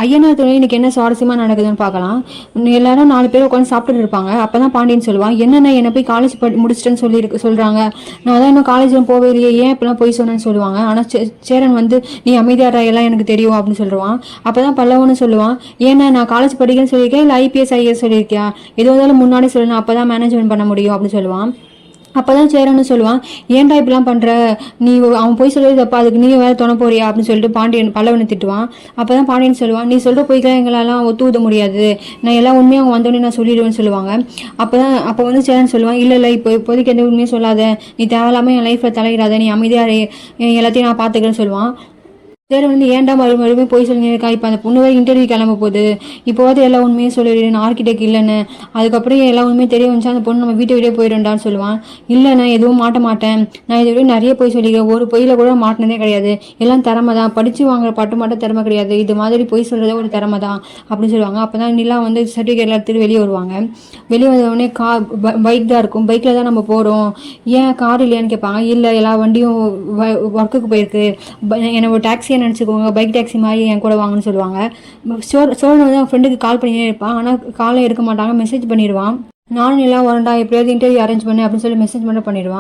ஐயனார் துணை இன்னைக்கு என்ன சுவாரஸ்யமா நடக்குதுன்னு பார்க்கலாம். எல்லாரும் 4 பேர் உட்காந்து சாப்பிட்டுட்டு இருப்பாங்க. அப்பதான் பாண்டியன் சொல்லுவான், என்னென்ன என்னை போய் காலேஜ் முடிச்சிட்டேன்னு சொல்றாங்க. நான் தான் இன்னும் காலேஜ்ல போவே இல்லையே, ஏன் இப்பெல்லாம் போய் சொன்னேன்னு சொல்லுவாங்க. ஆனா சேரன் வந்து, நீ அமைதியாரா, எல்லாம் எனக்கு தெரியும் அப்படின்னு சொல்லுவான். அப்பதான் பல்லவன்னு சொல்லுவான், ஏன்னா நான் காலேஜ் படிக்கிறேன்னு சொல்லியிருக்கேன், இல்லை IPS IAS சொல்லியிருக்கியா, எதுவும் முன்னாடி சொல்லணும், அப்பதான் மேனேஜ்மெண்ட் பண்ண முடியும் அப்படின்னு சொல்லுவான். அப்பதான் சேரன்னு சொல்லுவான், ஏன்டா இப்படிலாம் பண்ற, நீ அவன் போய் சொல்றது தப்பா, அதுக்கு நீ வேற துணை போறியா அப்படின்னு சொல்லிட்டு பாண்டியன் பல்லவனை திட்டுவான். அப்பதான் பாண்டியன் சொல்லுவான், நீ சொல்ற போய்க்கலாம் எங்களெல்லாம் ஒத்து முடியாது, நான் எல்லாம் உண்மையாக அவங்க வந்தோடனே நான் சொல்லிடுவேன்னு சொல்லுவாங்க. அப்போ வந்து சேரன் சொல்லுவான், இல்லை இப்போதைக்கு எந்த உண்மையும் சொல்லாத, நீ தேவையில்லாம என் லைஃப்ல தலையிடாத, நீ அமைதியா எல்லாத்தையும் நான் பாத்துக்கிறேன்னு சொல்லுவான். சரி வந்து ஏன்டா மறுபடியும் போய் சொல்லியிருக்கா, இப்போ அந்த பொண்ணு வேறு இன்டர்வியூ கிளம்ப போகுது, இப்போவாது எல்லா உண்மையும் சொல்லிடுறேன், ஆர்கிடெக்ட் இல்லைன்னு, அதுக்கப்புறம் எல்லா உண்மையும் தெரிய வந்துச்சா அந்த பொண்ணு நம்ம வீட்டை போயிடும்டான்னு சொல்லுவான். இல்லை நான் எதுவும் மாட்ட மாட்டேன், நான் இதுவரை நிறைய போய் சொல்லிக்கிறேன், ஒரு பொய்யில கூட மாட்டினதே கிடையாது, எல்லாம் திறமை தான், படித்து வாங்குற பட்டு மட்டும் திறமை கிடையாது, இது மாதிரி பொய் சொல்கிறதே ஒரு திறமை தான் அப்படின்னு சொல்லுவாங்க. அப்போ தான் நிலா வந்து சர்டிஃபிகேட் எடுத்துட்டு வெளியே வருவாங்க. வெளியே வந்தவுடனே பைக் தான் இருக்கும், பைக்கில் தான் நம்ம போகிறோம், ஏன் கார் இல்லையான்னு கேட்பாங்க. இல்லை எல்லா வண்டியும் ஒர்க்குக்கு போயிருக்கு, என்னை ஒரு டாக்ஸியை நினச்சிக்கோங்க, பைக் டாக்ஸி மாதிரி என் கூட வாங்கன்னு சொல்லுவாங்க. சோழன் வந்து அவன் ஃப்ரெண்டுக்கு கால் பண்ணியே இருப்பான், ஆனால் காலை எடுக்க மாட்டாங்க, மெசேஜ் பண்ணிடுவான். நானும் எல்லாம் வரண்டா, எப்படியாவது இன்டர்வியூ அரேஞ்ச் பண்ணு அப்படின்னு சொல்லி மெசேஜ் மட்டும் பண்ணிடுவான்.